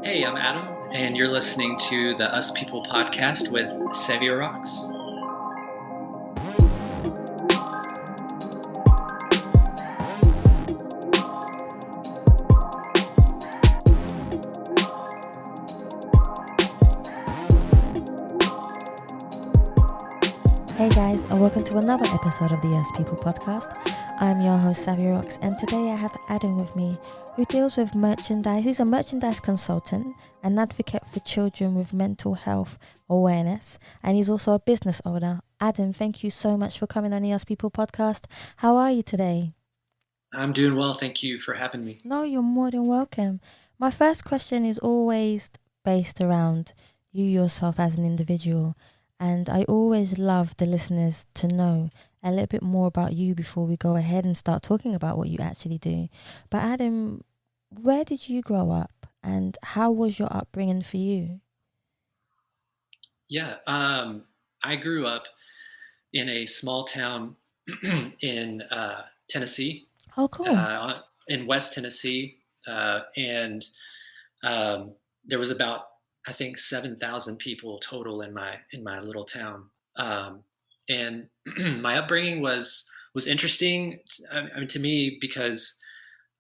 Hey, I'm Adam, and you're listening to the Us People podcast with Savia Rocks. Hey guys, and welcome to another episode of the Us People podcast. I'm your host, Savia Rocks, and today I have Adam with me, who deals with merchandise. He's a merchandise consultant, an advocate for children with mental health awareness, and he's also a business owner. Adam, thank you so much for coming on the Us People podcast. How are you today? I'm doing well. Thank you for having me. No, you're more than welcome. My first question is always based around you yourself as an individual. And I always love the listeners to know a little bit more about you before we go ahead and start talking about what you actually do. But Adam, where did you grow up and how was your upbringing for you? Yeah, I grew up in a small town in Tennessee, Oh, cool. uh, in West Tennessee, and um, there was about I think 7,000 people total in my little town. And my upbringing was interesting. I mean, to me because.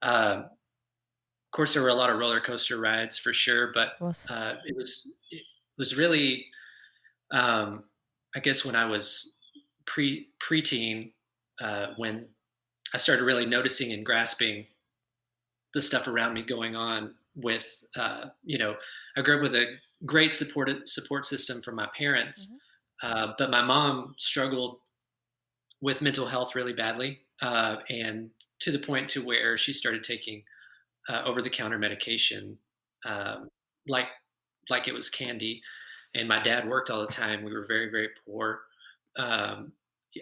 Uh, of course, there were a lot of roller coaster rides for sure, but Of course. it was really, um, I guess, when I was preteen, when I started really noticing and grasping the stuff around me going on. With I grew up with a great support system from my parents, Hmm. but my mom struggled with mental health really badly, and to the point to where she started taking over-the-counter medication, um, like like it was candy. And my dad worked all the time. We were very, very poor. Um,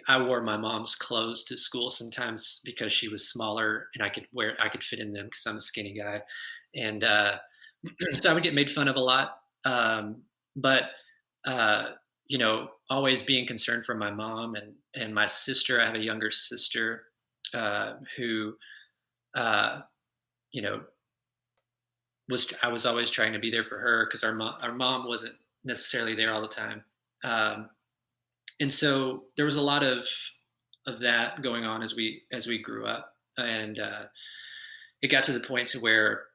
I wore my mom's clothes to school sometimes because she was smaller and I could fit in them because I'm a skinny guy. And so I would get made fun of a lot. But uh, always being concerned for my mom and my sister. I have a younger sister who uh, you know I was always trying to be there for her because our mom wasn't necessarily there all the time, um, and so there was a lot of that going on as we grew up, and it got to the point to where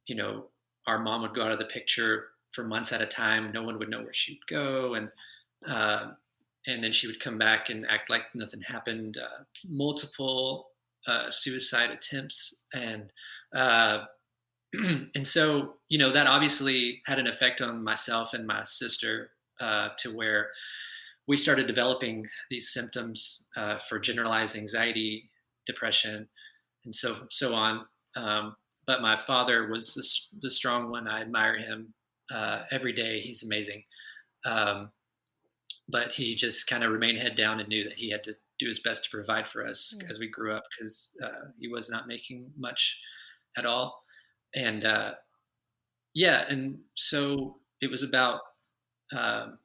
you know our mom would go out of the picture for months at a time. No one would know where she'd go, uh, and then she would come back and act like nothing happened. Multiple suicide attempts and uh, and so that obviously had an effect on myself and my sister, to where we started developing these symptoms for generalized anxiety, depression, and so on. But my father was the strong one. I admire him every day. He's amazing. um, but he just kind of remained head down and knew that he had to do his best to provide for us Mm. as we grew up, because he was not making much at all. And yeah, and so it was about let's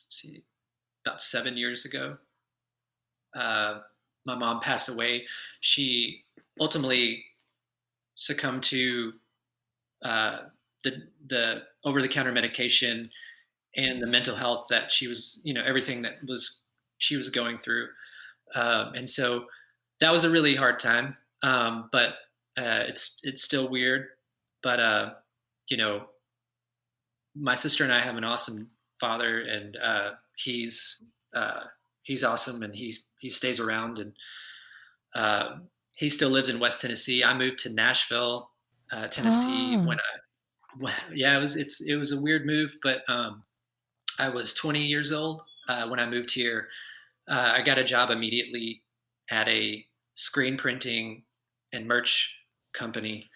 see, about 7 years ago. Uh, my mom passed away. She ultimately succumbed to uh, the over the counter medication and the mental health that she was, everything that was she was going through. And so that was a really hard time. But it's still weird. But you know, my sister and I have an awesome father, and uh, he's awesome, and he stays around, and uh, he still lives in West Tennessee. I moved to Nashville, Tennessee Ah, yeah, it was a weird move, but I was 20 years old when I moved here. I got a job immediately at a screen printing and merch company,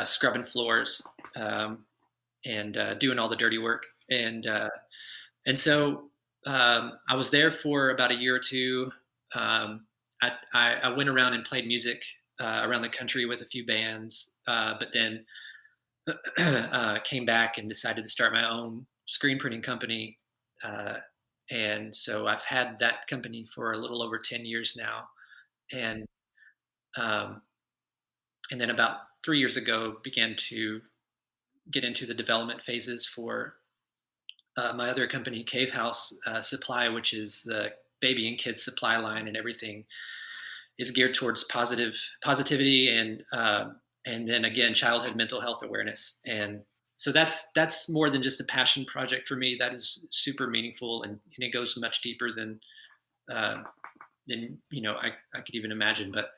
scrubbing floors, um, and doing all the dirty work. And so I was there for about a year or two. I went around and played music around the country with a few bands, but then came back and decided to start my own screen printing company. Uh, and so I've had that company for a little over 10 years now. And um, and then about 3 years ago began to get into the development phases for my other company, Cave House Supply, which is the baby and kids supply line, and everything is geared towards positivity and then again childhood mental health awareness. And so that's more than just a passion project for me. That is super meaningful, and it goes much deeper uh, than I could even imagine. But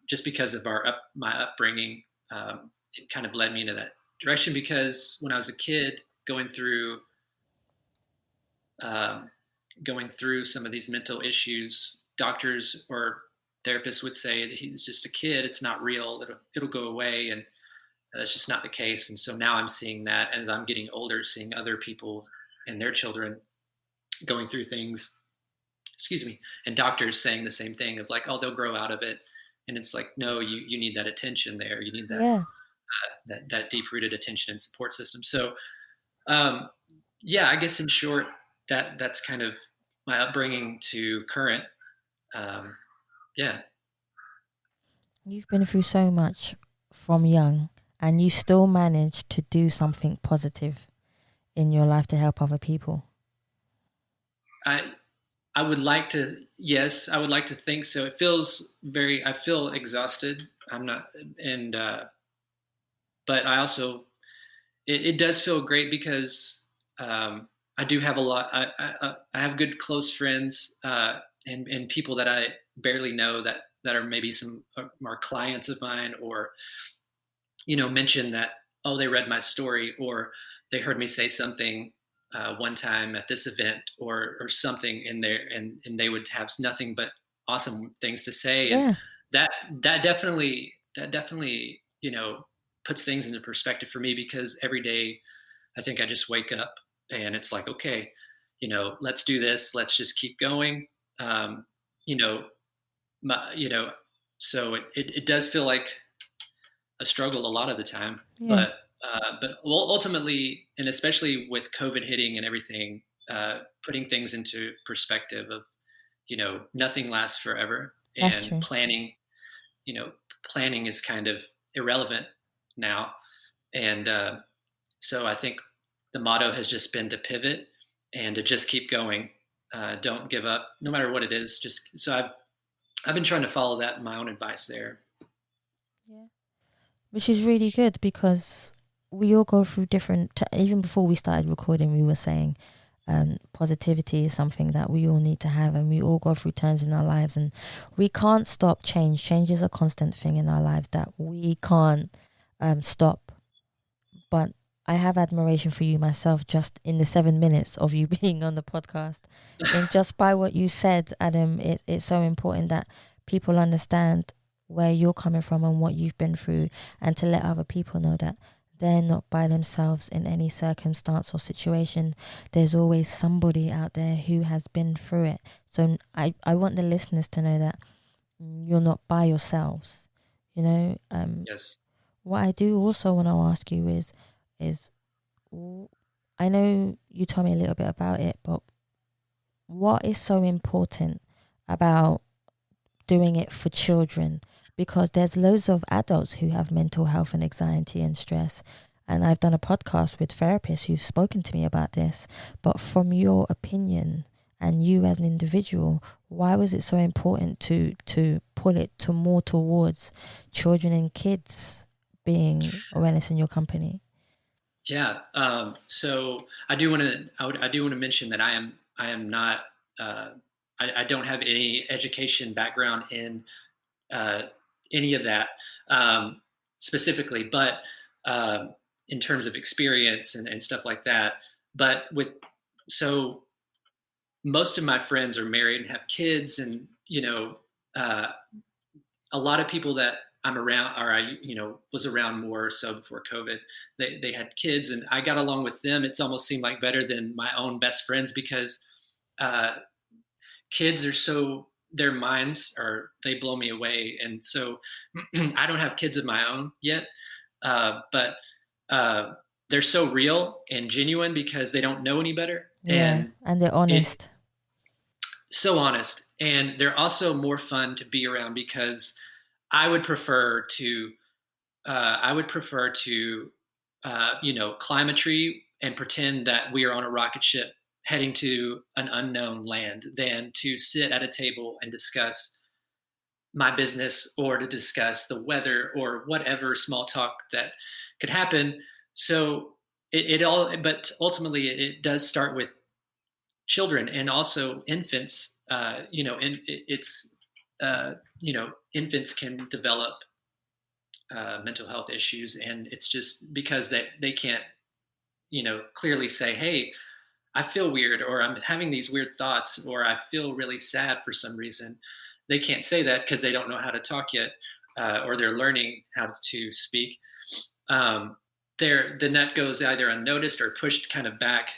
just because of my upbringing, it kind of led me into that direction. Because when I was a kid, going through um, going through some of these mental issues, doctors or therapists would say that he's just a kid. It's not real. It'll go away, and that's just not the case. And so now I'm seeing that as I'm getting older, seeing other people and their children going through things. Excuse me, and doctors saying the same thing of like, oh, they'll grow out of it. And it's like, no, you need that attention there. You need Yeah. that deep rooted attention and support system. So um, yeah, I guess in short, that's kind of my upbringing to current. Um, yeah, You've been through so much from young, and you still managed to do something positive in your life to help other people. I I would like to. Yes, I would like to think so. It feels very. I feel exhausted. I'm not, and but I also it does feel great because I do have a lot. I have good close friends and people that I barely know that are maybe some are clients of mine, or mention that, oh, they read my story, or they heard me say something one time at this event, or something in there, and they would have nothing but awesome things to say. And Yeah. that that definitely puts things into perspective for me, because every day I think I just wake up and it's like, okay, let's do this, let's just keep going. um, you know my, so it does feel like a struggle a lot of the time. Yeah. But ultimately, and especially with COVID hitting and everything, putting things into perspective of nothing lasts forever, That's and true. you know planning is kind of irrelevant now. And so I think the motto has just been to pivot and to just keep going. Don't give up, no matter what it is. Just so I've been trying to follow that, my own advice there. Yeah. Which is really good because we all go through different. Even before we started recording, we were saying positivity is something that we all need to have, and we all go through turns in our lives, and we can't stop change. Change is a constant thing in our lives that we can't stop. But I have admiration for you myself just in the 7 minutes of you being on the podcast. And just by what you said, Adam, it's so important that people understand where you're coming from and what you've been through, and to let other people know that they're not by themselves in any circumstance or situation. There's always somebody out there who has been through it. So I want the listeners to know that you're not by yourselves. You know, Yes. what I do also want to ask you is I know you told me a little bit about it, but what is so important about doing it for children? Because there's loads of adults who have mental health and anxiety and stress. And I've done a podcast with therapists who've spoken to me about this. But from your opinion and you as an individual, why was it so important to pull it to more towards children and kids being awareness in your company? Yeah. So I do want to mention that I am not. Uh, I don't have any education background in uh, any of that specifically, but in terms of experience and stuff like that. But so most of my friends are married and have kids, and uh, a lot of people that I'm around, or I was around more so before COVID. They had kids, and I got along with them. It's almost seemed like better than my own best friends, because uh, kids are so, their minds are, they blow me away. And so I don't have kids of my own yet, but uh, they're so real and genuine because they don't know any better, Yeah, and and they're it honest. so honest. And they're also more fun to be around, because I would prefer to I would prefer to climb a tree and pretend that we are on a rocket ship heading to an unknown land than to sit at a table and discuss my business or to discuss the weather or whatever small talk that could happen. So but ultimately it does start with children and also infants. And it's, infants can develop mental health issues, and it's just because they can't, clearly say, hey, I feel weird, or I'm having these weird thoughts, or I feel really sad for some reason. They can't say that because they don't know how to talk yet, or they're learning how to speak. Um, then that goes either unnoticed or pushed kind of back.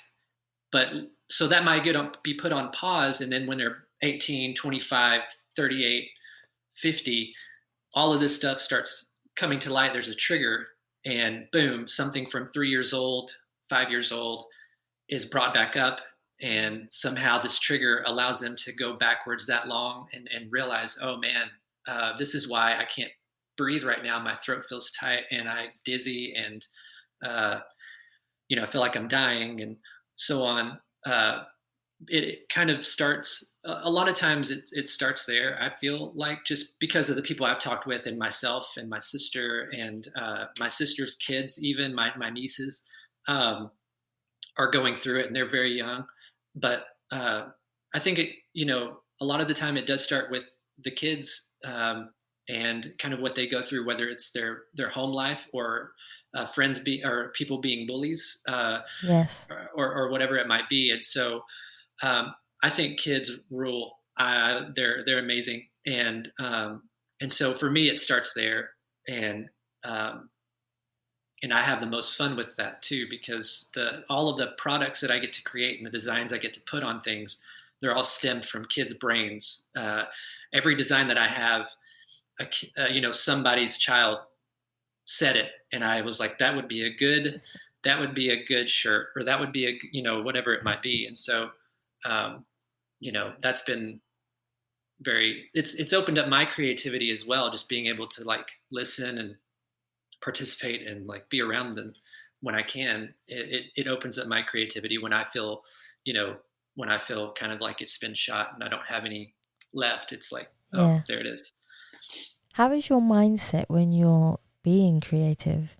But so that might be put on pause, and then when they're 18, 25, 38, 50, all of this stuff starts coming to light. There's a trigger, and boom, something from 3 years old, 5 years old is brought back up, and somehow this trigger allows them to go backwards that long and realize, oh man, this is why I can't breathe right now. My throat feels tight and I dizzy, and uh, I feel like I'm dying, and so on. It kind of starts a lot of times. It starts there. I feel like, just because of the people I've talked with, and myself and my sister and my sister's kids, even my nieces. Are going through it, and they're very young. But I think a lot of the time it does start with the kids, and kind of what they go through, whether it's their home life or or people being bullies, Yes. or whatever it might be. And so um, I think kids rule. They're amazing, and so for me it starts there. And um, and I have the most fun with that too, because the all of the products that I get to create and the designs I get to put on things, they're all stemmed from kids' brains. Every design that I have, somebody's child said it, and I was like, that would be a good shirt, or that would be whatever it might be. And so, um, that's been it's opened up my creativity as well, just being able to like listen and participate and like be around them when I can. It opens up my creativity when I feel, when I feel kind of like it's been shot and I don't have any left. It's like, oh, Yeah. there it is. How is your mindset when you're being creative?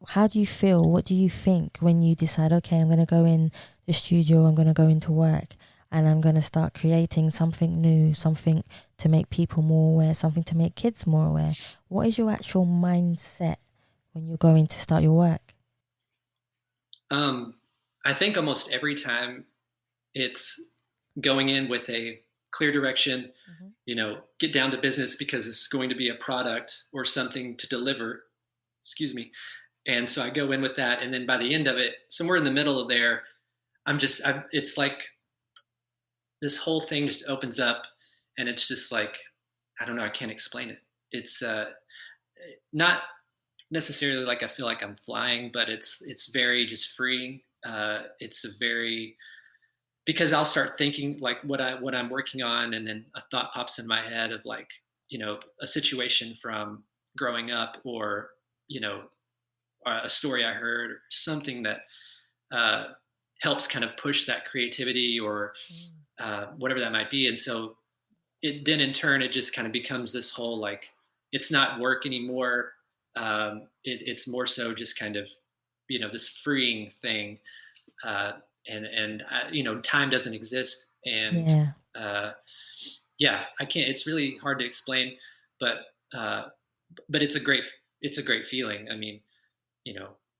How do you feel? What do you think when you decide, okay, I'm going to go in the studio, I'm going to go into work, and I'm going to start creating something new, something to make people more aware, something to make kids more aware? What is your actual mindset when you're going to start your work? Um, I think almost every time it's going in with a clear direction, Hmm. get down to business, because it's going to be a product or something to deliver. Excuse me. And so I go in with that, and then by the end of it, somewhere in the middle of there, it's like this whole thing just opens up, and it's just like, I don't know, I can't explain it. It's not necessarily like I feel like I'm flying, but it's very just freeing. It's a very Because I'll start thinking like what I'm working on, and then a thought pops in my head of like, a situation from growing up, or you know a story I heard, or something that uh, helps kind of push that creativity, or Mm. whatever that might be. And so then in turn it just kind of becomes this whole like, it's not work anymore. It's more so just kind of this freeing thing, uh, and time doesn't exist. And Yeah. uh, yeah, I can't. It's really hard to explain, but uh, but it's a great feeling. I mean,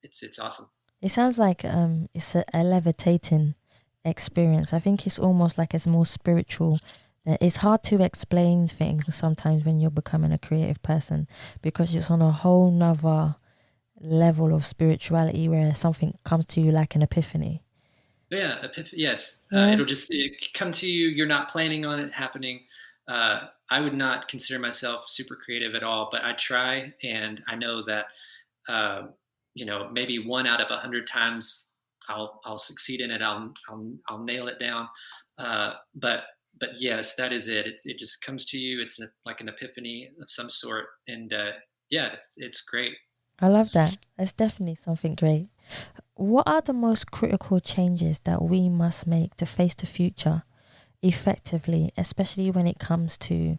it's awesome. It sounds like it's a levitating experience. I think it's almost like it's more spiritual. It's hard to explain things sometimes when you're becoming a creative person, because it's on a whole nother level of spirituality where something comes to you like an epiphany. Yeah, yes. Yeah. It come to you. You're not planning on it happening. I would not consider myself super creative at all, but I try, and I know that maybe one out of 100 times I'll succeed in it. I'll nail it down. But yes, that is it. It just comes to you. It's like an epiphany of some sort, and yeah, it's great. I love that. That's definitely something great. What are the most critical changes that we must make to face the future effectively, especially when it comes to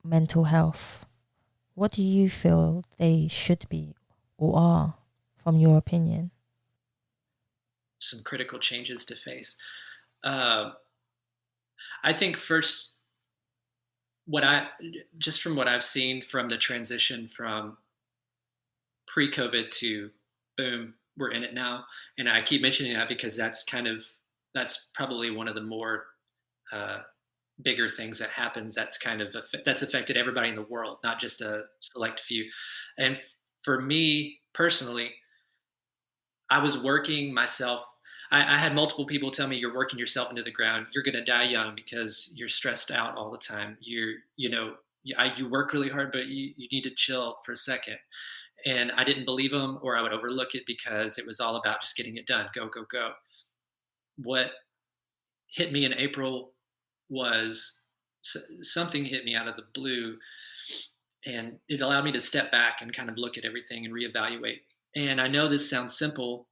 mental health? What do you feel they should be or are, from your opinion? Some critical changes to face. Uh, I think first, what I just from what I've seen from the transition from pre-COVID to boom, we're in it now, and I keep mentioning that because that's probably one of the more uh, bigger things that happens. That's affected everybody in the world, not just a select few. And for me personally, I was working myself. I had multiple people tell me, "You're working yourself into the ground. You're going to die young because you're stressed out all the time. You work really hard, but you need to chill for a second." And I didn't believe them, or I would overlook it because it was all about just getting it done. Go, go, go. What hit me in April was something hit me out of the blue, and it allowed me to step back and kind of look at everything and reevaluate. And I know this sounds simple,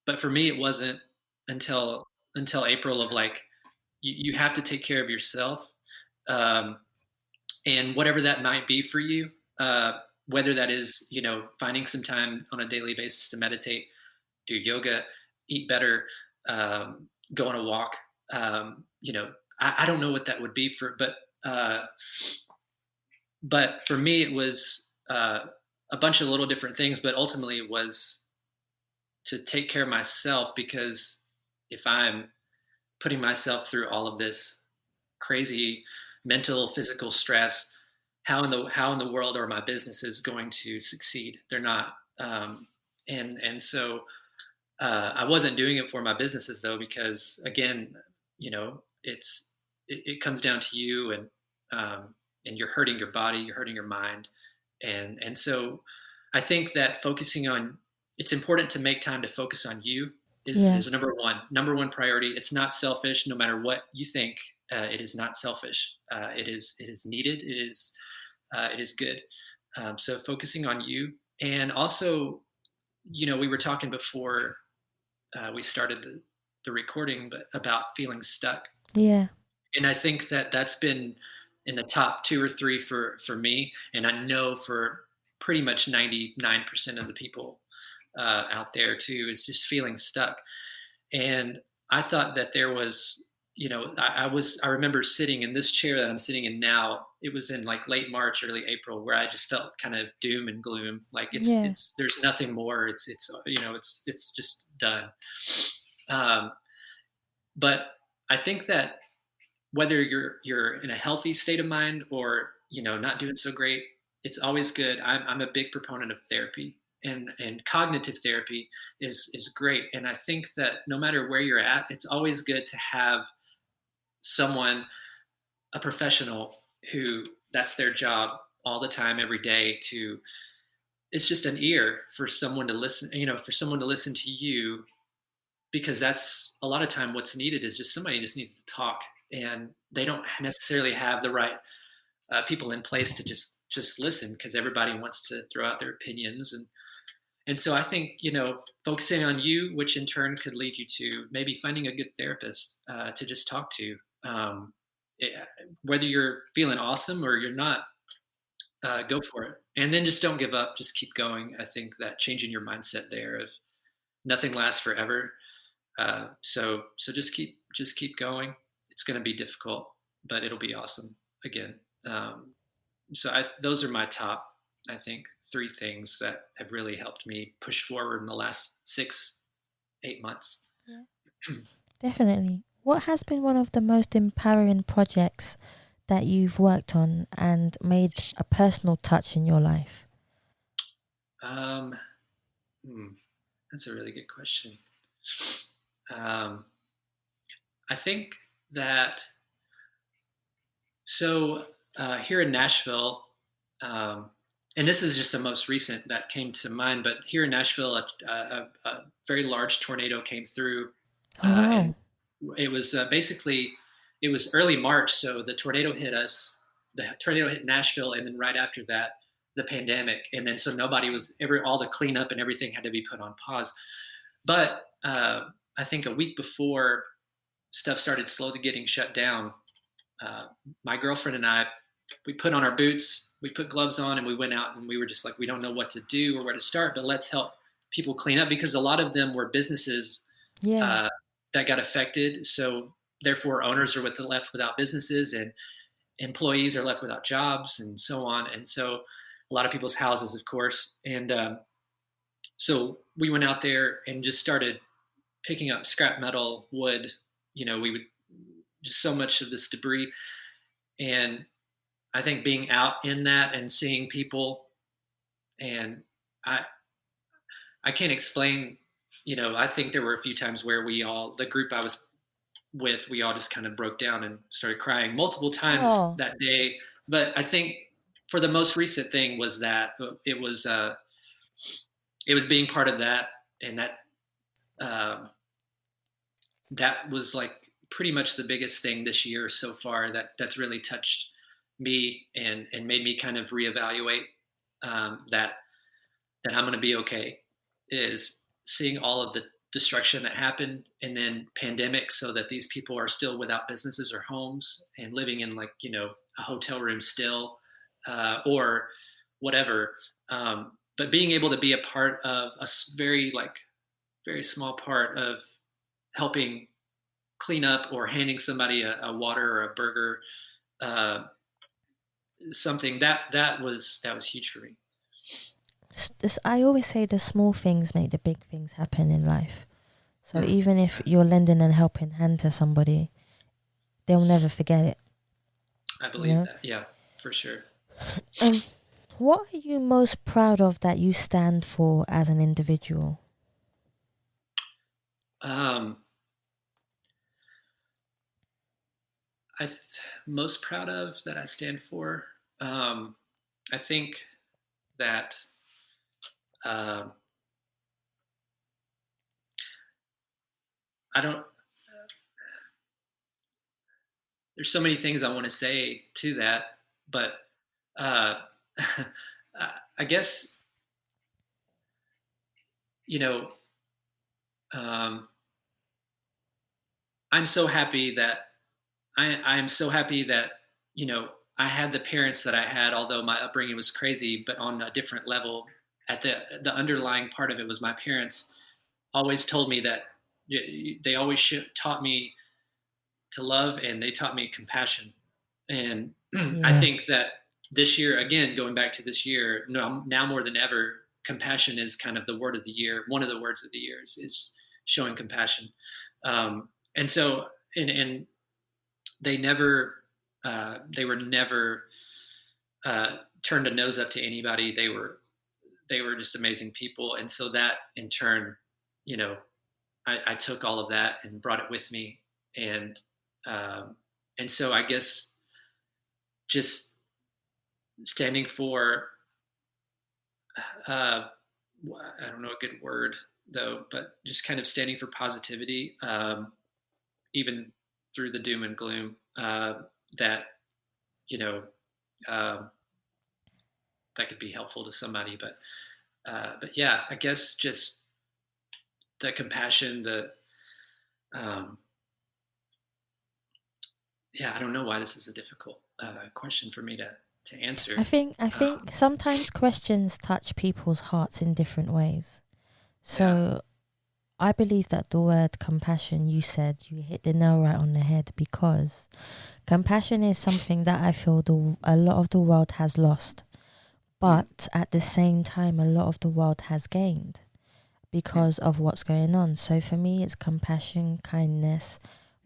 but for me, it wasn't until April of like you have to take care of yourself, um, and whatever that might be for you. Whether that is finding some time on a daily basis to meditate, do yoga, eat better, go on a walk. I don't know what that would be uh, but for me, it was a bunch of little different things. But ultimately, it was to take care of myself because if I'm putting myself through all of this crazy mental, physical stress, how in the world are my businesses going to succeed? They're not. And so I wasn't doing it for my businesses though, because again, it comes down to you, and you're hurting your body, you're hurting your mind, and so I think that focusing on it's important to make time to focus on you Yeah. is number one priority. It's not selfish, no matter what you think. It is not selfish. It is needed. It is good. So focusing on you, and also, we were talking before we started the recording, but about feeling stuck. Yeah. And I think that that's been in the top two or three for me, and I know for pretty much 99% of the people out there too, is just feeling stuck. And I thought that there was, I remember sitting in this chair that I'm sitting in now. It was in like late March, early April, where I just felt kind of doom and gloom. Like Yeah. there's nothing more. It's just done. Um, but I think that whether you're in a healthy state of mind or not doing so great, it's always good. I'm a big proponent of therapy, and cognitive therapy is great. And I think that no matter where you're at, it's always good to have someone, a professional, who that's their job all the time, every day. To It's just an ear for someone to listen, for someone to listen to you, because that's a lot of time what's needed is just somebody just needs to talk, and they don't necessarily have the right people in place to just listen, because everybody wants to throw out their opinions. And so I think focusing on you, which in turn could lead you to maybe finding a good therapist to just talk to, um, eh, whether you're feeling awesome or you're not. Go for it, and then just don't give up, just keep going. I think that changing your mindset there of nothing lasts forever. So just keep going. It's going to be difficult, but it'll be awesome again. Those are my top, I think, three things that have really helped me push forward in the last 6, 8 months. Yeah. Definitely. What has been one of the most empowering projects that you've worked on and made a personal touch in your life? um, hmm, that's a really good question. Um, I think that so here in Nashville, um, and this is just the most recent that came to mind, but here in Nashville, a very large tornado came through, Oh, and wow. it was basically it was early March, so the tornado hit us. The tornado hit Nashville, and then right after that, the pandemic, and then so nobody was all the cleanup and everything had to be put on pause. But I think a week before stuff started slowly getting shut down, uh, my girlfriend and I, we put on our boots, we put gloves on, and we went out and we were just like, we don't know what to do or where to start, but let's help people clean up because a lot of them were businesses Yeah. uh, that got affected. So therefore, owners are left without businesses, and employees are left without jobs, and so on. And so a lot of people's houses, of course. And so we went out there and just started picking up scrap metal, wood. We would just so much of this debris. And I think being out in that and seeing people, and I I can't explain. I think there were a few times where the group I was with, we all just kind of broke down and started crying multiple times Oh, that day. But I think for the most recent thing was that it was being part of that, and um, that was like pretty much the biggest thing this year so far that's really touched me and made me kind of reevaluate that I'm going to be okay, is seeing all of the destruction that happened and then pandemic, so that these people are still without businesses or homes and living in like a hotel room still, or whatever. But being able to be a part of a very small part of helping clean up or handing somebody a water or a burger, uh, something that was huge for me. I always say the small things make the big things happen in life. So Mm, even if you're lending a helping hand to somebody, they'll never forget it. I You believe know. that. Yeah, for sure. Um, what are you most proud of that you stand for as an individual? Um, Most proud of that I stand for. Um, I think that uh, I don't. There's so many things I want to say to that, but uh, I guess you know. Um, I'm so happy that I'm so happy that you know I had the parents that I had, although my upbringing was crazy, but on a different level. At the underlying part of it was my parents always told me that they always taught me to love, and they taught me compassion. And I Yeah. think that this year, again, going back to this year, now more than ever, compassion is kind of the word of the year. One of the words of the year is showing compassion. And so, and they were never turned a nose up to anybody. They were just amazing people. And so that in turn, you know, I took all of that and brought it with me. And, um, and so I guess just standing for, uh, I don't know a good word though, but just kind of standing for positivity, even through the doom and gloom, that, you know, um, that could be helpful to somebody. But yeah, I guess just the compassion, um, yeah, I don't know why this is a difficult question for me to answer. I think Um, sometimes questions touch people's hearts in different ways. yeah. So I believe that the word compassion, you said, you hit the nail right on the head, because compassion is something that I feel a lot of the world has lost, Mm, but at the same time a lot of the world has gained mm, because of what's going on. So for me, it's compassion, kindness,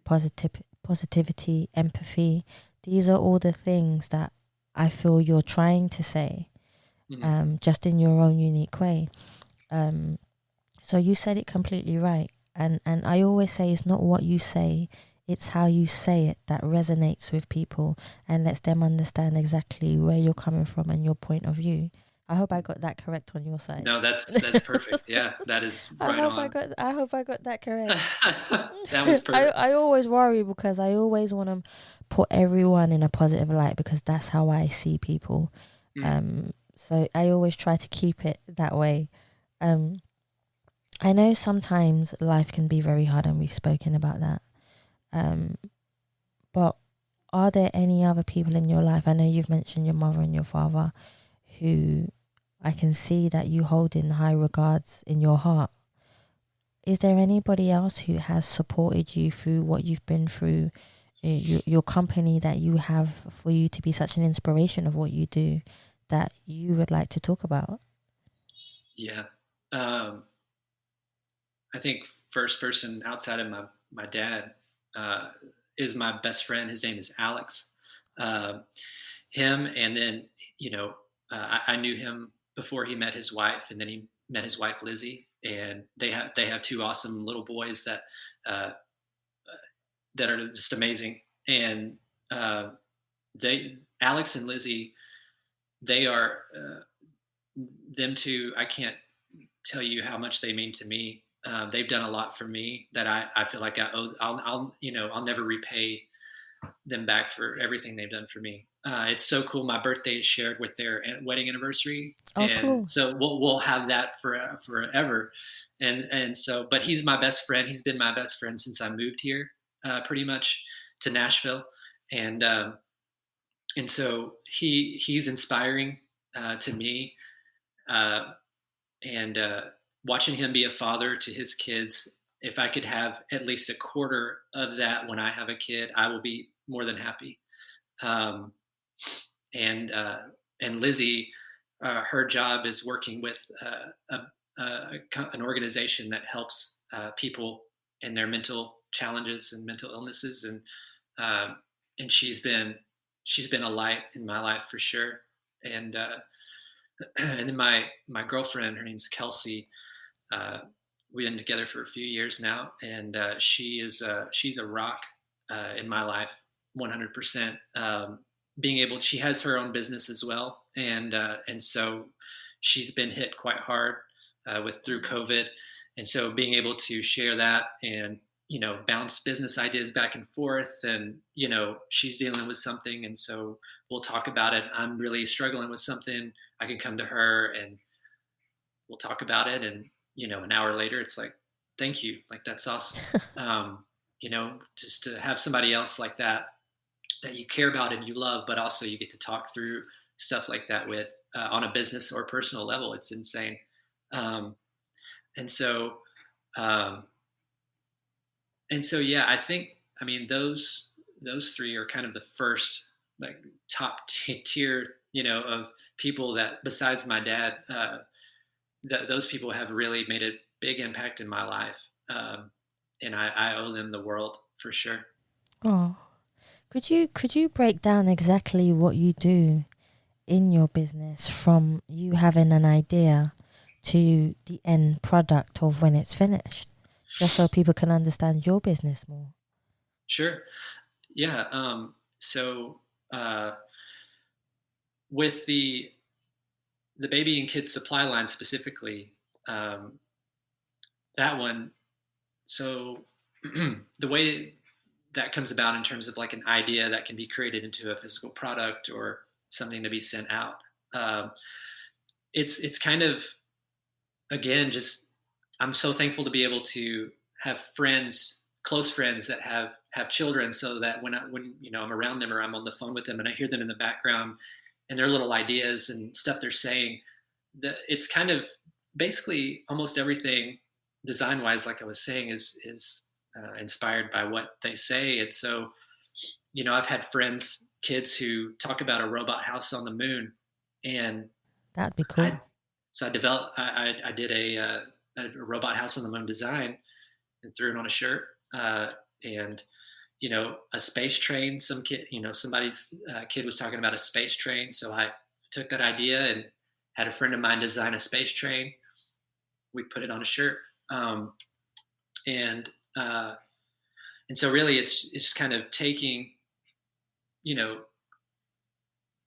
positivity, empathy. These are all the things that I feel you're trying to say, mm, just in your own unique way. Um, so you said it completely right. And I always say it's not what you say, it's how you say it that resonates with people and lets them understand exactly where you're coming from and your point of view. I hope I mm. got that correct on your side. No, that's perfect. Yeah, that is right on. I hope I got that correct. That was perfect. I always worry because I always want to put everyone in a positive light because that's how I see people. Mm, Um So I always try to keep it that way. Um, I know sometimes life can be very hard, and we've spoken about that. Um, but are there any other people in your life? I know you've mentioned your mother and your father, who I can see that you hold in high regards in your heart. Is there anybody else who has supported you through what you've been through, your company that you have for you to be such an inspiration of what you do, that you would like to talk about? Yeah. Um, I think first person outside of my dad uh, is my best friend. His name is Alex. Uh, him, and then you know, I knew him before he met his wife, and then he met his wife Lizzie, and they have two awesome little boys uh, that are just amazing. And uh, they Alex and Lizzie, they are them two. I can't tell you how much they mean to me. They've done a lot for me that I feel like I owe. I'll never repay them back for everything they've done for me. It's so cool. My birthday is shared with their wedding anniversary, Oh, and cool. so we'll have that for forever. And so, but he's my best friend. He's been my best friend since I moved here, pretty much to Nashville, and so he's inspiring to me. Uh, and watching him be a father to his kids, if I could have at least a quarter of that when I have a kid, I will be more than happy. um, and Lizzie, her job is working with an organization that helps people in their mental challenges and mental illnesses, um, and she's been a light in my life for sure. And and then my girlfriend, her name's Kelsey. uh, we've been together for a few years now, and she's a rock in my life, 100%. Being able, she has her own business as well, and so she's been hit quite hard with through COVID, and so being able to share that and bounce business ideas back and forth, and she's dealing with something, and so we'll talk about it. I'm really struggling with something. I can come to her and we'll talk about it, and an hour later it's like, thank you, like that's awesome. Just to have somebody else like that you care about and you love, but also you get to talk through stuff like that with on a business or personal level, it's insane. um, and so um, yeah, I think, I mean, those three are kind of the first, like, top tier, of people that, besides my dad, those people have really made a big impact in my life, and I owe them the world for sure. Oh, could you break down exactly what you do in your business, from you having an idea to the end product of when it's finished, just so people can understand your business more? Sure. Yeah. So uh, with the baby and kids supply line specifically, um, that one. So the way that comes about in terms of like an idea that can be created into a physical product or something to be sent out. Um, it's kind of, again, just, I'm so thankful to be able to have friends, close friends that have children, so that when I'm around them or I'm on the phone with them and I hear them in the background and their little ideas and stuff they're saying, it's kind of basically almost everything design wise, like I was saying, is inspired by what they say. And so I've had friends, kids, who talk about a robot house on the moon, and That'd be I cool. so I developed I did a robot house on the moon design and threw it on a shirt, and a space train. Somebody's kid was talking about a space train, so I took that idea and had a friend of mine design a space train. We put it on a shirt, um, and uh, and so really it's kind of taking, you know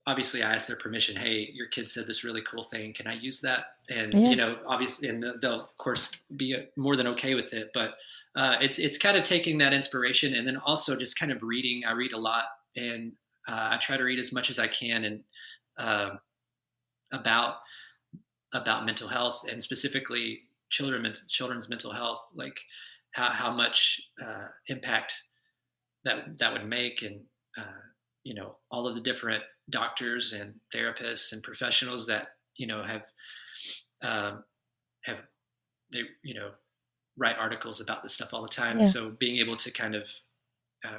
obviously I asked their permission. Hey, your kid said this really cool thing. Can I use that? And Yeah, obviously, and they'll of course be more than okay with it. But it's kind of taking that inspiration, and then also just kind of reading. I read a lot, and I try to read as much as I can. And uh, about mental health, and specifically children's mental health, like how much impact that would make, and uh, all of the different doctors and therapists and professionals that um, have they write articles about this stuff all the time. Yeah. So being able to kind of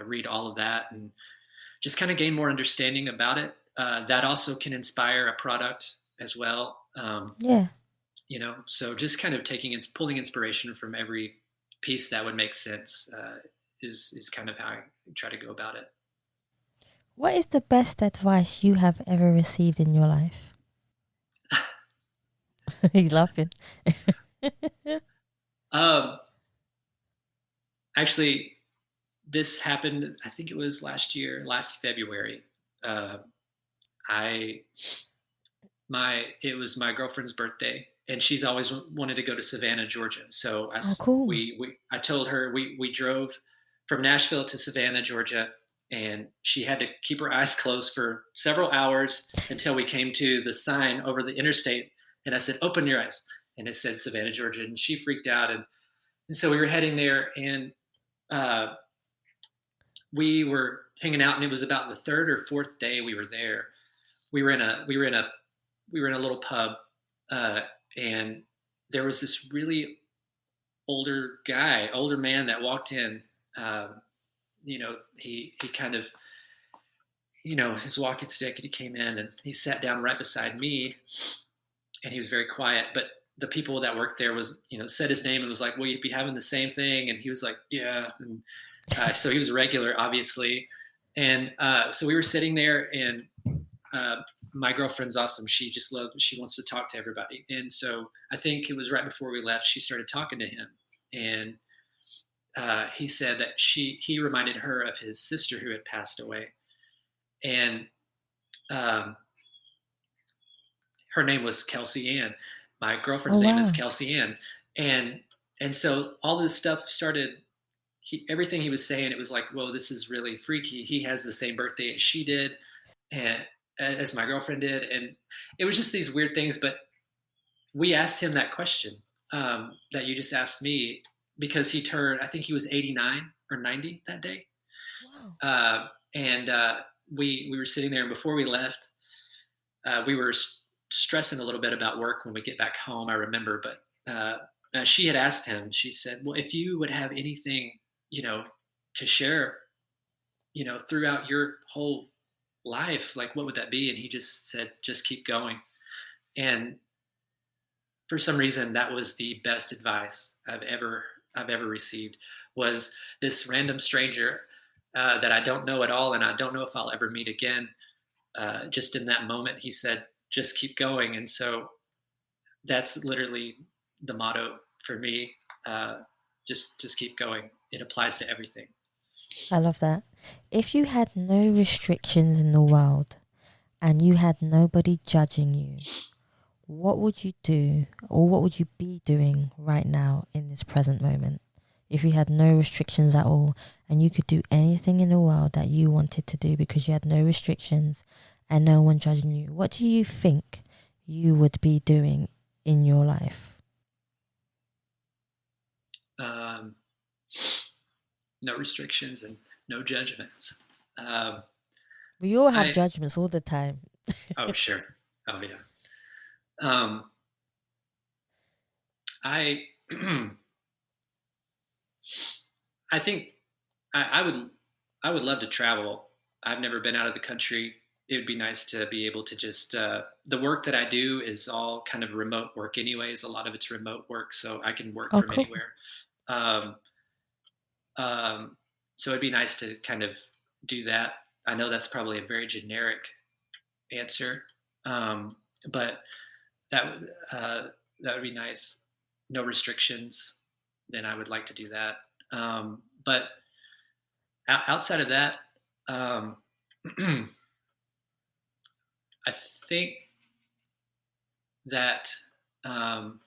read all of that and just kind of gain more understanding about it, that also can inspire a product as well. Yeah. So just kind of pulling inspiration from every piece that would make sense, is kind of how I try to go about it. What is the best advice you have ever received in your life? He's laughing. um, Actually, this happened. I think it was last February. Uh, I my It was my girlfriend's birthday, and she's always wanted to go to Savannah, Georgia. So Oh, cool. I told her we drove from Nashville to Savannah, Georgia, and she had to keep her eyes closed for several hours until we came to the sign over the interstate. And I said, "Open your eyes," and it said Savannah, Georgia, and she freaked out. And so we were heading there, and uh, we were hanging out, and it was about the third or fourth day we were there. We were in a little pub, uh, and there was this really older man that walked in. He kind of, his walking stick, and he came in and he sat down right beside me, and he was very quiet. But the people that worked there said his name and was like, "Will you be having the same thing?" And he was like, "Yeah." And so he was a regular, obviously. And so we were sitting there, and uh, my girlfriend's awesome. She wants to talk to everybody. And so I think it was right before we left, she started talking to him. And he said that he reminded her of his sister who had passed away. And um, her name was Kelsey Ann. My Oh, girlfriend's name is wow. Kelsey Ann. And, and so all this stuff started, everything he was saying, it was like, whoa, this is really freaky. He has the same birthday as she did, and as my girlfriend did. And it was just these weird things. But we asked him that question, that you just asked me, because I think he was 89 or 90 that day. Wow. And we were sitting there, and before we left, we were stressing a little bit about work when we get back home, I remember. But she had asked him, she said, well, if you would have anything, to share, throughout your whole life, like what would that be? And he just said, just keep going. And for some reason, that was the best advice I've ever received. Was this random stranger, that I don't know at all, and I don't know if I'll ever meet again. Just in that moment, he said, "Just keep going." And so that's literally the motto for me. Just keep going. It applies to everything. I love that. If you had no restrictions in the world and you had nobody judging you, what would you do or what would you be doing right now in this present moment? If you had no restrictions at all and you could do anything in the world that you wanted to do because you had no restrictions and no one judging you, what do you think you would be doing in your life? Um, no restrictions and no judgments. Um, We all have I judgments all the time. Oh, sure. Oh, yeah. Um, I I think I would love to travel. I've never been out of the country. It would be nice to be able to just, the work that I do is all kind of remote work anyways. A lot of it's remote work, so I can work Oh, from cool. anywhere. Um, so it'd be nice to kind of do that. I know that's probably a very generic answer, but that would be nice. No restrictions. Then I would like to do that. But outside of that, um, I think that, um,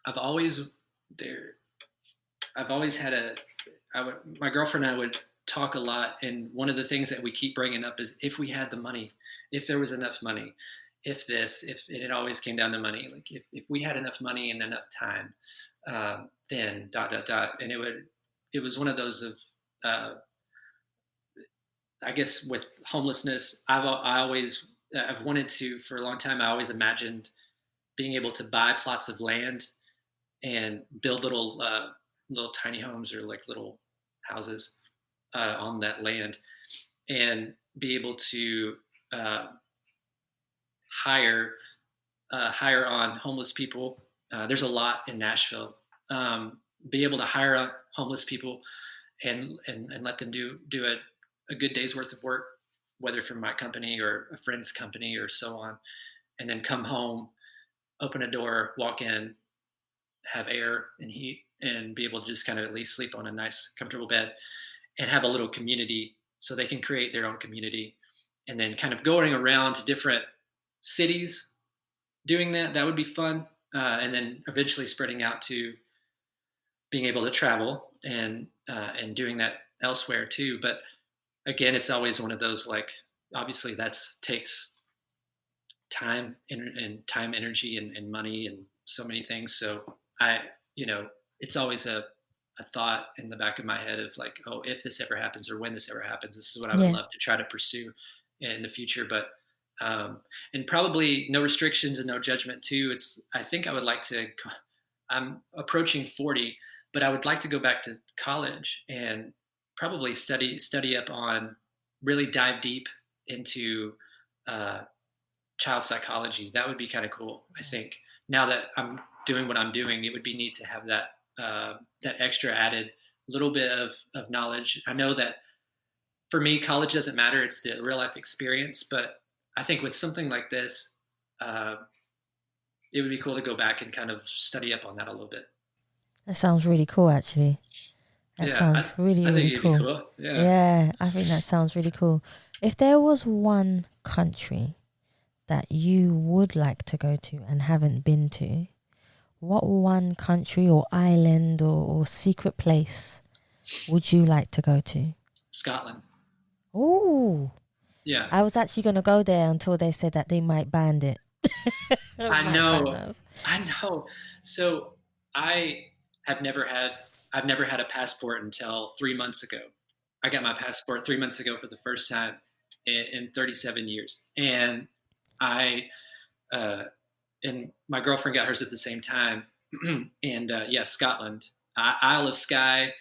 I've always there. I've always had my girlfriend and I would talk a lot, and one of the things that we keep bringing up is if we had the money, if there was enough money, if and it always came down to money, like if we had enough money and enough time, then dot dot dot, and it was one of those of uh, I guess with homelessness, I always I've wanted to for a long time. I always imagined being able to buy plots of land and build little tiny homes or like little houses on that land and be able to uh, hire hire on homeless people. There's a lot in Nashville. Be able to hire on homeless people and let them do a good day's worth of work, whether from my company or a friend's company or so on, and then come home, open a door, walk in, have air and heat, and be able to just kind of at least sleep on a nice, comfortable bed and have a little community so they can create their own community. And then kind of going around to different cities doing that, that would be fun. And then eventually spreading out to being able to travel and doing that elsewhere too. But again, it's always one of those like obviously that's takes time and time, energy, and money, and so many things. So I, you know, it's always a thought in the back of my head of like, oh, if this ever happens or when this ever happens, this is what I would Yeah. love to try to pursue in the future. But and probably no restrictions and no judgment too. It's I think I would like to. I'm approaching 40, but I would like to go back to college and probably study up on really dive deep into uh, child psychology. That would be kind of cool. I think now that I'm doing what I'm doing, it would be neat to have that extra added little bit of knowledge. I know that for me, college doesn't matter; it's the real life experience. But I think with something like this, uh, it would be cool to go back and kind of study up on that a little bit. That sounds really cool, actually. That Yeah, sounds really, I think really it'd be cool. cool. Yeah, Yeah, I think that sounds really cool. If there was one country that you would like to go to and haven't been to, what one country or island or secret place would you like to go to? Scotland. Oh, Yeah, I was actually going to go there until they said that they might ban it. I Might ban know. us. I know. So I have never had I've never had a passport until 3 months ago. I got my passport 3 months ago for the first time in 37 years, and I uh, and my girlfriend got hers at the same time. And yeah, Scotland, Isle of Skye,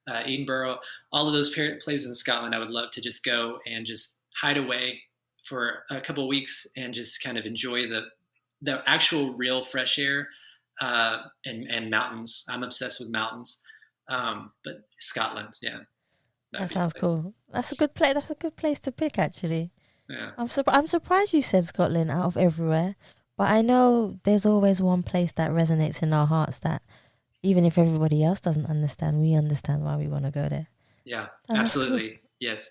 Edinburgh, all of those places in Scotland. I would love to just go and just hide away for a couple of weeks and just kind of enjoy the actual real fresh air and mountains. I'm obsessed with mountains, but Scotland, yeah, That that'd be sounds good. cool. That's a good place. That's a good place to pick, actually. Yeah, I'm surprised you said Scotland out of everywhere, but I know there's always one place that resonates in our hearts that even if everybody else doesn't understand, we understand why we want to go there. yeah, That's cool. absolutely, yes.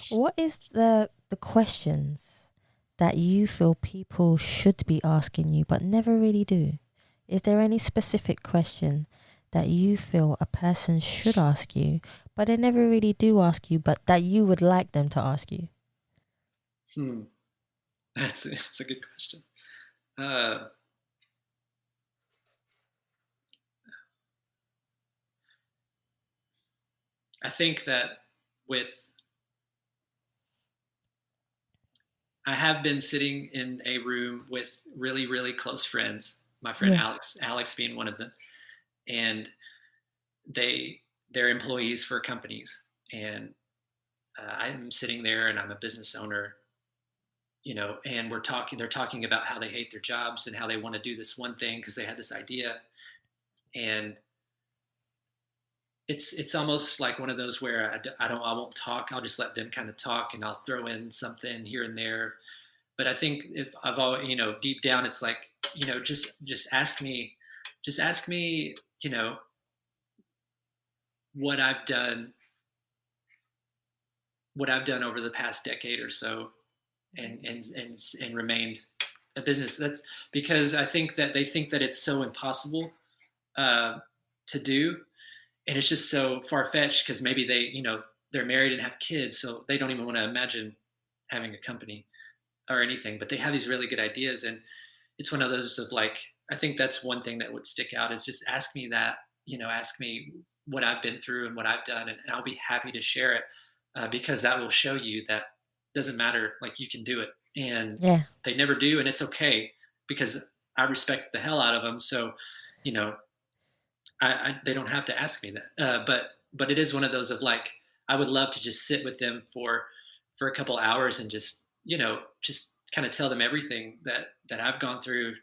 What is the questions that you feel people should be asking you but never really do? Is there any specific question that you feel a person should ask you but they never really do ask you but that you would like them to ask you? Hmm. That's a good question. Uh, I think that with I have been sitting in a room with really, really close friends. My friend Yeah. Alex being one of them, and they're employees for companies, and I'm sitting there, and I'm a business owner, and we're talking. They're talking about how they hate their jobs and how they want to do this one thing because they had this idea, and it's almost like one of those where I won't talk. I'll just let them kind of talk, and I'll throw in something here and there. But I think if I've always, deep down, it's like, just ask me, what I've done, what I've done over the past decade or so, and remained a business. That's because I think that they think that it's so impossible uh, to do, and it's just so far fetched because maybe they're married and have kids, so they don't even want to imagine having a company. or anything, but they have these really good ideas. And it's one of those of like, I think that's one thing that would stick out is just ask me that, ask me what I've been through and what I've done, and I'll be happy to share it, because that will show you that doesn't matter, like, you can do it. And Yeah. they never do, and it's okay, because I respect the hell out of them. So, you know, they don't have to ask me that. But it is one of those of like, I would love to just sit with them for a couple hours and just just kind of tell them everything that I've gone through,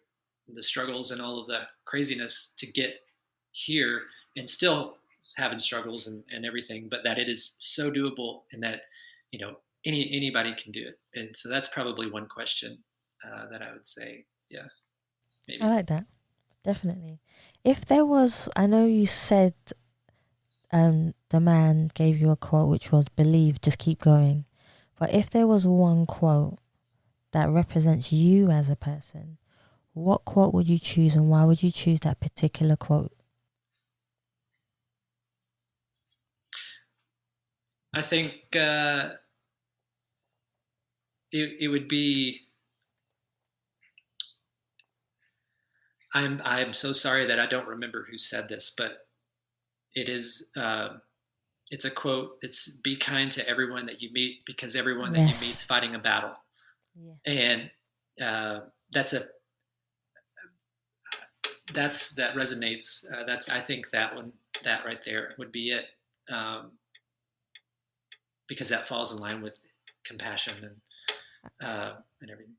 the struggles and all of the craziness to get here, and still having struggles and everything, but that it is so doable, and that you know anybody can do it. And so that's probably one question that I would say, yeah, I maybe. like that. Definitely. If there was, I know you said the man gave you a quote which was believe, just keep going. But if there was one quote that represents you as a person, what quote would you choose and why would you choose that particular quote? I think it would be, I'm so sorry that I don't remember who said this, but it is it's a quote. It's be kind to everyone that you meet, because everyone that you meet is Yes. fighting a battle. Yeah. And that's a that resonates. That's, I think, that one, that right there would be it, um, because that falls in line with compassion and everything.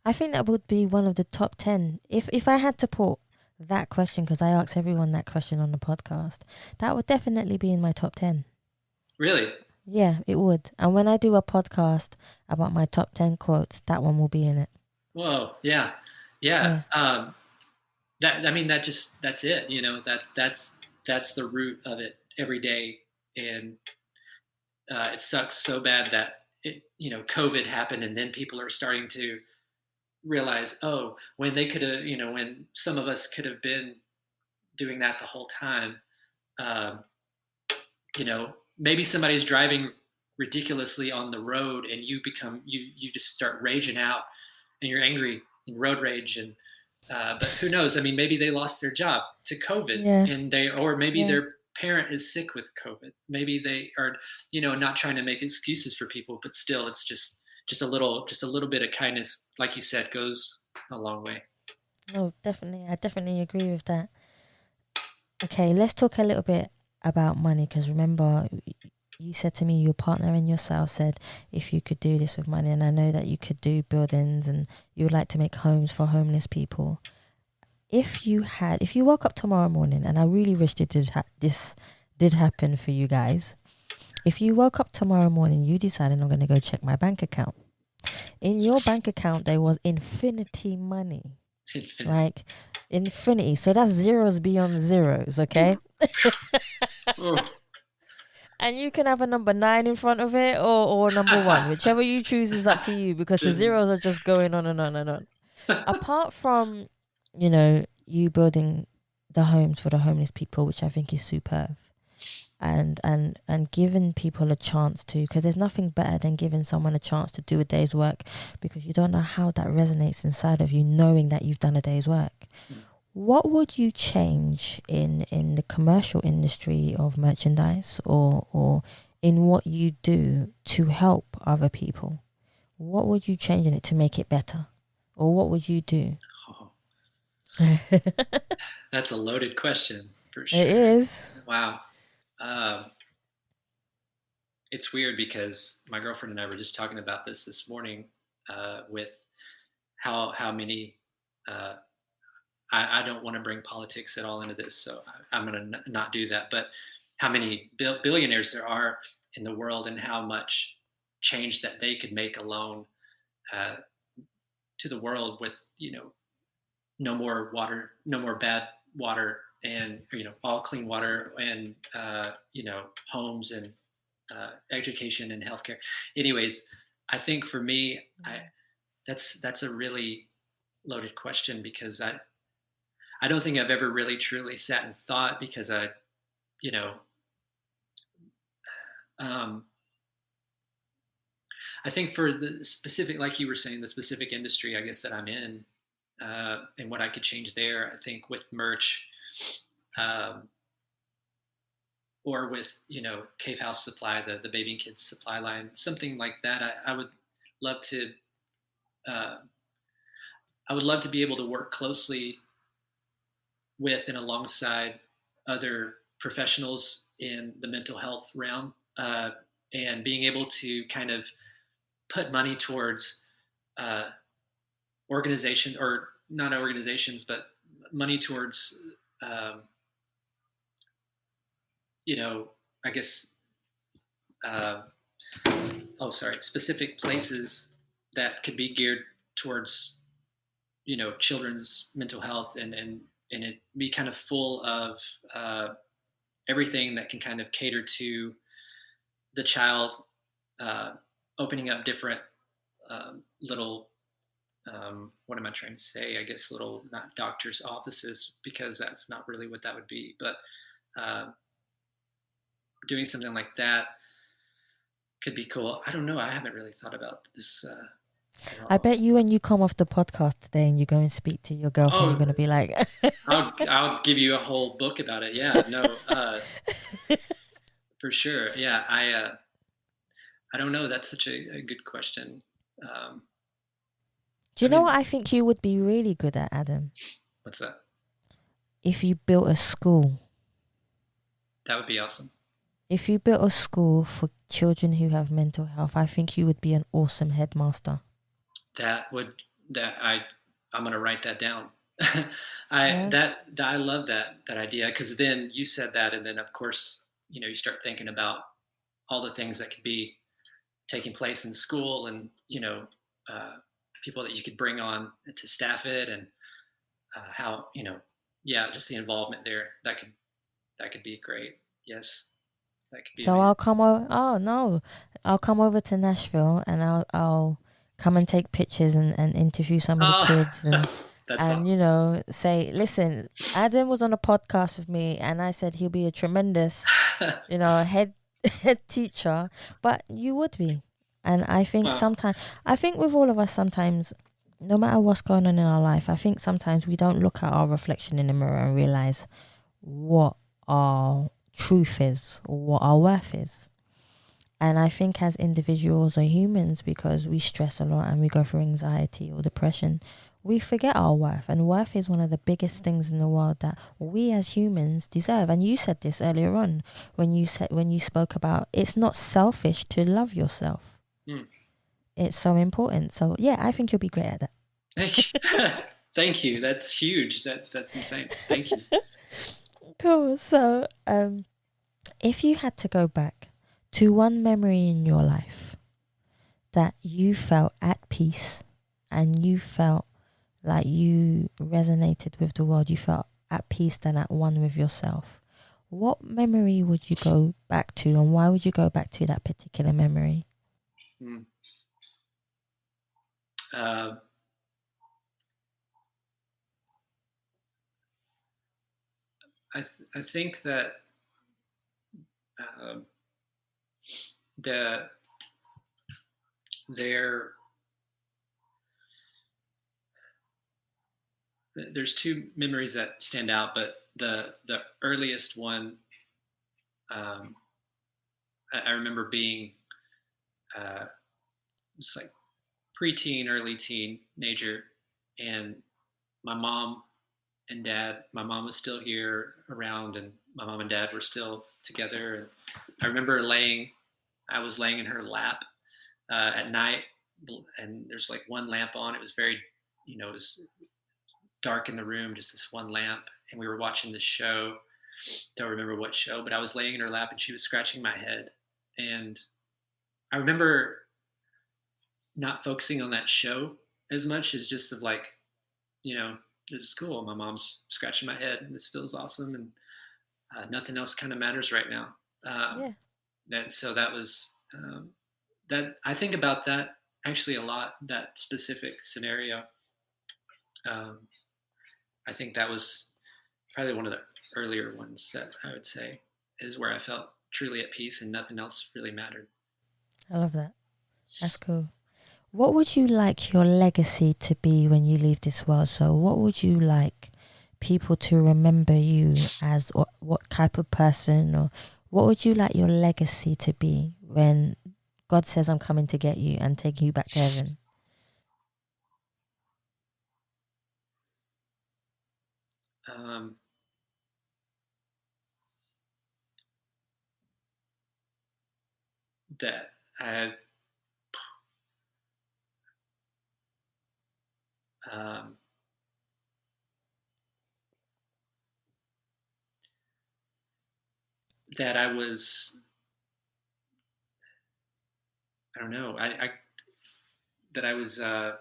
I think that would be one of the top 10. If I had to put that question, because I ask everyone that question on the podcast, that would definitely be in my top 10. Really? Yeah, it would. And when I do a podcast about my top 10 quotes, that one will be in it. Whoa, yeah, yeah. Yeah. That, I mean, that's it. That's the root of it every day. And it sucks so bad that COVID happened, and then people are starting to realize, oh, when they could have, when some of us could have been doing that the whole time. Um, Maybe somebody's driving ridiculously on the road, and you just start raging out, and you're angry and road rage. And but who knows? I mean, maybe they lost their job to COVID, Yeah. and or maybe Yeah. their parent is sick with COVID. Maybe they are, not trying to make excuses for people, but still, it's just a little bit of kindness, like you said, goes a long way. No, definitely. I definitely agree with that. Okay, let's talk a little bit about money because remember, you said to me your partner and yourself said if you could do this with money, and I know that you could do buildings and you would like to make homes for homeless people. If you woke up tomorrow morning, and I really wish this did happen for you guys. If you woke up tomorrow morning, you decided I'm going to go check my bank account. In your bank account, there was infinity money, like infinity. So that's zeros beyond zeros, okay? Oh, And you can have a number 9 in front of it or number 1. Whichever you choose is up to you because the just zeros are just going on and on and on. Apart from, you building the homes for the homeless people, which I think is superb. And giving people a chance to, because there's nothing better than giving someone a chance to do a day's work, because you don't know how that resonates inside of you knowing that you've done a day's work. What would you change in the commercial industry of merchandise, or in what you do to help other people? What would you change in it to make it better? Or what would you do? oh, It that's a loaded question for sure. is. Wow. Um, it's weird because my girlfriend and I were just talking about this morning, with how many. Uh, I don't want to bring politics at all into this, so I'm going to not do that. But how many billionaires there are in the world, and how much change that they could make alone, uh, to the world, with no more water, no more bad water, and all clean water, and homes, and education and healthcare. Anyways, I think for me, I that's a really loaded question, because I don't think I've ever really truly sat and thought, because you know um, I think for the specific, like you were saying, the specific industry, I guess that I'm in, and what I could change there. I think with merch, um, or with Cave House Supply, the baby and kids supply line, something like that. I would love to. Uh, I would love to be able to work closely with and alongside other professionals in the mental health realm, and being able to kind of put money towards uh, organizations, or not organizations, but money towards, um, you know, I guess, uh, oh, sorry, specific places that could be geared towards, children's mental health, and it be kind of full of everything that can kind of cater to the child, uh, opening up different little, what am I trying to say? I guess little, not doctors' offices, because that's not really what that would be, but uh, doing something like that could be cool. I don't know. I haven't really thought about this at I all. bet you when you come off the podcast today and you go and speak to your girlfriend, you're Oh, gonna be like, I'll give you a whole book about it. Yeah, no, for sure. Yeah, I don't know. That's such a good question. Um, "Do I you know mean, what I think you would be really good at, Adam? what's that? If you built a school. That would be awesome. If you built a school for children who have mental health, I think you would be an awesome headmaster." That would that I'm gonna write that down. I Yeah. that I love that idea, because then you said that, and then of course you start thinking about all the things that could be taking place in school, and uh, people that you could bring on to staff it, and how yeah, just the involvement there, that could be great. Yes, that could be So amazing. I'll come over. Oh no, I'll come over to Nashville and I'll come and take pictures and interview some of the Oh, kids and that's and awesome. you know say, listen, Adam was on a podcast with me and I said he'll be a tremendous, head head teacher, but you would be. And Wow. I think with all of us sometimes, no matter what's going on in our life, I think sometimes we don't look at our reflection in the mirror and realize what our truth is or what our worth is. And I think as individuals or humans, because we stress a lot and we go through anxiety or depression, we forget our worth. And worth is one of the biggest things in the world that we as humans deserve. And you said this earlier on when you spoke about it's not selfish to love yourself. Hmm. It's so important. So yeah, I think you'll be great at that. Thank you. Thank you. That's huge. That's insane. Thank you. Cool. So if you had to go back to one memory in your life that you felt at peace and you felt like you resonated with the world, you felt at peace and at one with yourself, what memory would you go back to and why would you go back to that particular memory? Hmm. Uh, I think that uh, the there there's two memories that stand out, but the earliest one, um, I remember being uh, just like preteen, early teenager, and my mom and dad. My mom was still here around, and my mom and dad were still together. And I remember I was laying in her lap at night, and there's like one lamp on. It was very, it was dark in the room, just this one lamp, and we were watching this show. Don't remember what show, but I was laying in her lap and she was scratching my head, and I remember not focusing on that show as much as just of like, this is cool. My mom's scratching my head, and this feels awesome, and nothing else kind of matters right now. Yeah. That was that. I think about that actually a lot. That specific scenario. Um, I think that was probably one of the earlier ones that I would say is where I felt truly at peace and nothing else really mattered. I love that. That's cool. What would you like your legacy to be when you leave this world? So, what would you like people to remember you as, or what type of person, or what would you like your legacy to be when God says, I'm coming to get you and taking you back to heaven? Um, that I um, that I was, I don't know, I that I was uh,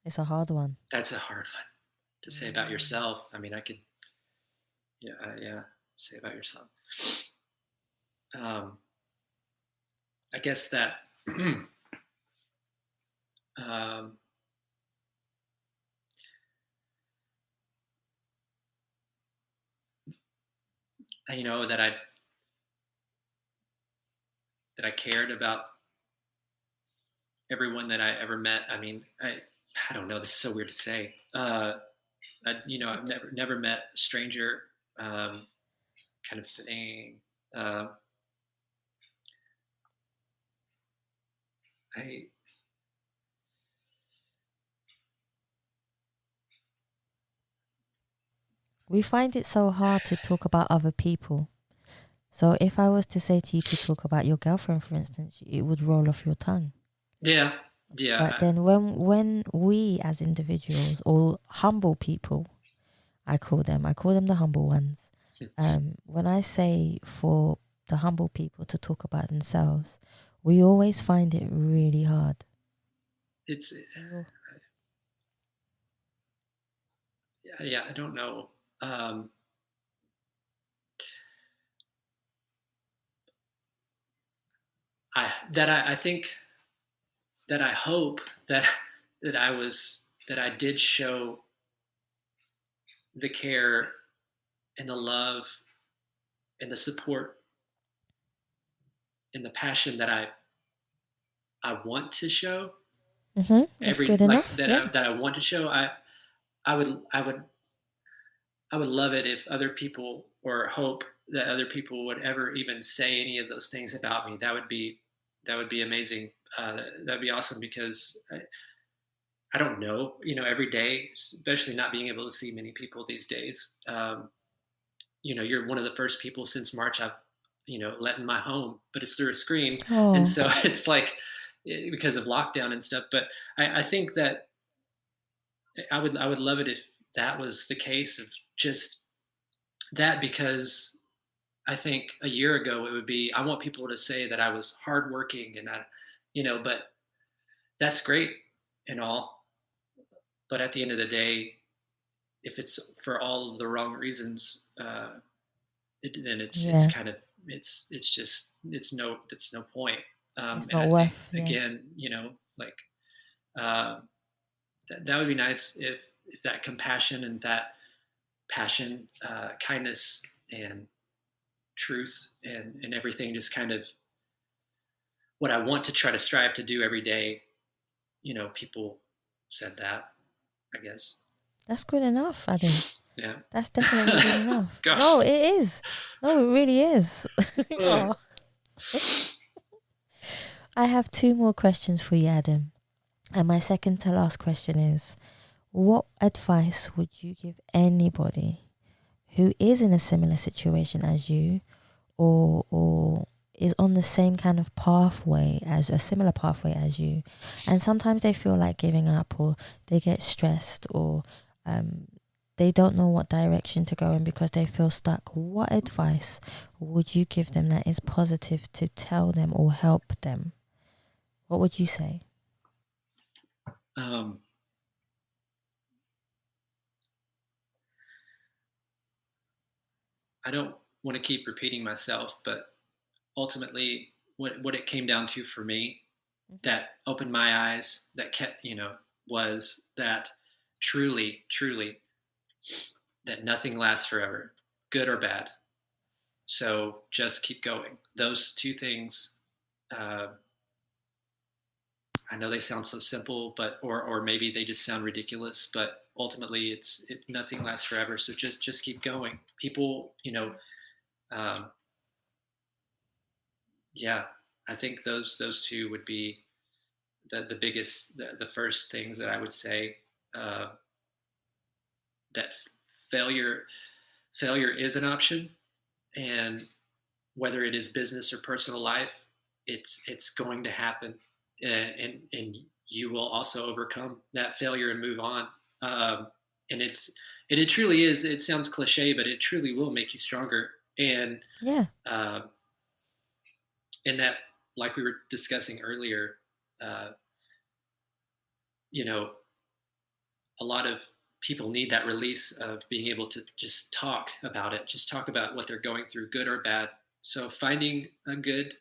It's a hard one. that's a hard one to say about Mm. yourself. I mean, I could, yeah, yeah, say about yourself. Um, I guess that, um, that I cared about everyone that I ever met. I mean, I don't know. This is so weird to say. I've never met a stranger, um, kind of thing. Uh, I We find it so hard to talk about other people. So, if I was to say to you to talk about your girlfriend, for instance, it would roll off your tongue. Yeah, yeah. But then when we as individuals or humble people, I call them the humble ones. When I say for the humble people to talk about themselves, we always find it really hard. It's We all, yeah. I don't know. Um, I think that I hope that that I did show the care and the love and the support and the passion that I want to show that's every good like enough. Yeah. that I want to show. I would love it if other people, or hope that other people would ever even say any of those things about me. That would be amazing. That'd be awesome because I don't know, every day, especially not being able to see many people these days. You're one of the first people since March I've, let in my home, but it's through a screen. And Oh. so it's like, because of lockdown and stuff. But I think that I would love it if that was the case, of just that, because I think a year ago it would be, I want people to say that I was hardworking and but that's great and all. But at the end of the day, if it's for all of the wrong reasons, then it's Yeah. kind of, it's no point. It's And not I think, worth. Yeah. again, like, uh, that would be nice if that compassion and that passion, kindness and truth and everything, just kind of what I want to try to strive to do every day. People said that, I guess. That's good enough, Adam. Yeah. That's definitely good enough. No, Gosh. it is. No, it really is. Uh, Oh. I have two more questions for you, Adam. And my second to last question is, what advice would you give anybody who is in a similar situation as you, or is on the same kind of pathway, as a similar pathway as you, and sometimes they feel like giving up, or they get stressed, or um, they don't know what direction to go in because they feel stuck? What advice would you give them that is positive to tell them or help them? What would you say? um, I don't want to keep repeating myself, but ultimately, what it came down to for me, Mm-hmm. that opened my eyes, that kept, was that truly, truly, that nothing lasts forever, good or bad. So just keep going. Those two things. Uh, I know they sound so simple, but or maybe they just sound ridiculous, but ultimately nothing lasts forever. So just keep going. People, um, yeah, I think those two would be the biggest, the first things that I would say. Uh, that failure failure is an option, and whether it is business or personal life, it's going to happen, and you will also overcome that failure and move on. Um, and it truly is. It sounds cliche, but it truly will make you stronger. And Yeah. uh, and that, like we were discussing earlier, uh, you know, a lot of people need that release of being able to just talk about it, just talk about what they're going through, good or bad. So finding a good,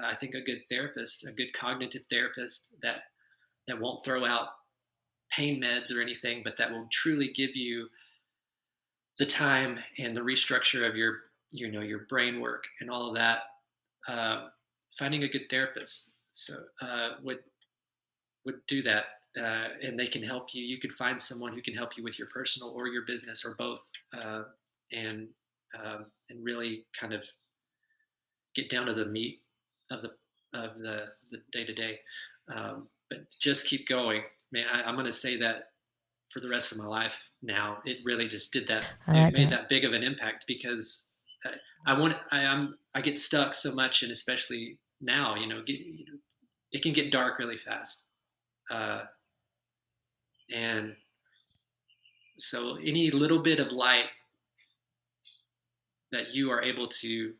I think a good therapist, a good cognitive therapist that won't throw out pain meds or anything, but that will truly give you the time and the restructure of your brain work and all of that. Uh, Finding a good therapist would do that, and they can help you. You could find someone who can help you with your personal or your business or both, and and really kind of get down to the meat of the day to day. But just keep going, man. I'm going to say that for the rest of my life now. It really just did that. I It like made that. that big of an impact because I get stuck so much, and especially now, it can get dark really fast. Uh, and so any little bit of light that you are able to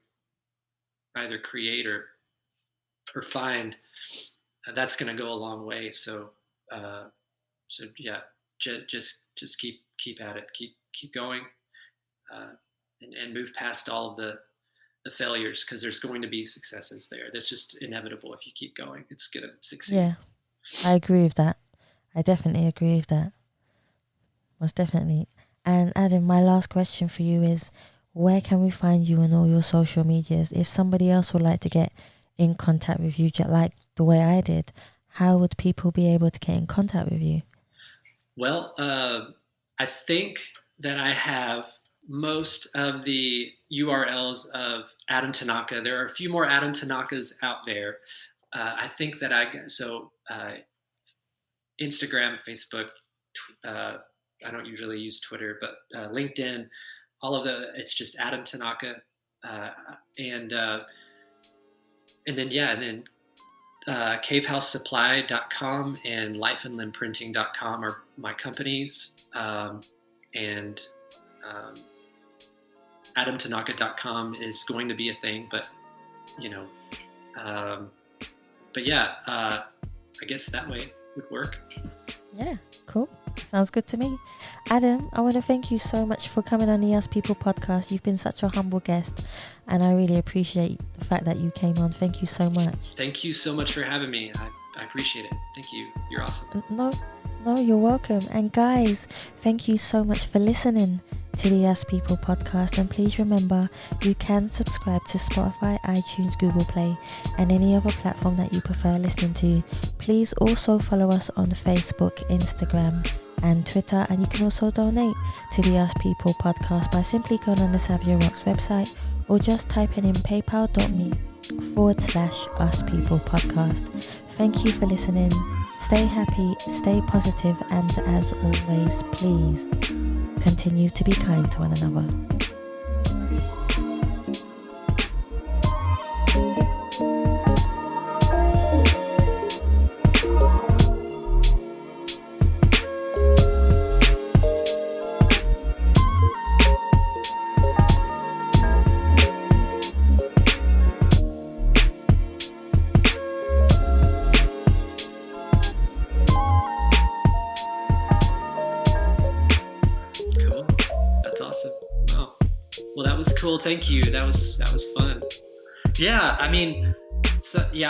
either create or find, that's going to go a long way. So uh, yeah, just keep at it, keep going, uh, and move past all of the failures, because there's going to be successes there. That's just inevitable. If you keep going, it's going to succeed. Yeah, I agree with that. I definitely agree with that. Most definitely. And Adam, my last question for you is, where can we find you on all your social medias? If somebody else would like to get in contact with you, just like the way I did, how would people be able to get in contact with you? Well, I think that I have most of the URLs of Adam Tanaka. There are a few more Adam Tanakas out there. I think that Instagram, Facebook. Uh, I don't usually use Twitter, but LinkedIn. It's just Adam Tanaka, uh, and uh, and then yeah, and then caveHouseSupply.com and lifeandlimbprinting.com are my companies. And um, AdamTanaka.com is going to be a thing, but you know, um, but yeah, I guess that way would work. Yeah, cool. Sounds good to me. Adam, I want to thank you so much for coming on the Us People podcast. You've been such a humble guest, and I really appreciate the fact that you came on. Thank you so much. Thank you so much for having me. I appreciate it. Thank you. You're awesome. No, you're welcome. And guys, thank you so much for listening to the Us People podcast. And please remember, you can subscribe to Spotify, iTunes, Google Play, and any other platform that you prefer listening to. Please also follow us on Facebook, Instagram, and Twitter. And you can also donate to the Us People podcast by simply going on the Savia Rocks website or just typing in paypal.me/Us People podcast. Thank you for listening. Stay happy, stay positive, and as always, please continue to be kind to one another. Cool. Thank you. That was fun. Yeah, I mean,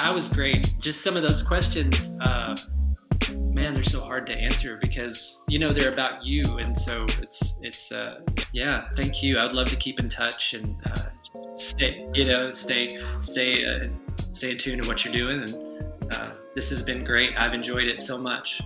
I was great. Just some of those questions, man, they're so hard to answer because they're about you, and so it's yeah. Thank you. I'd love to keep in touch and stay in tune to what you're doing. And this has been great. I've enjoyed it so much.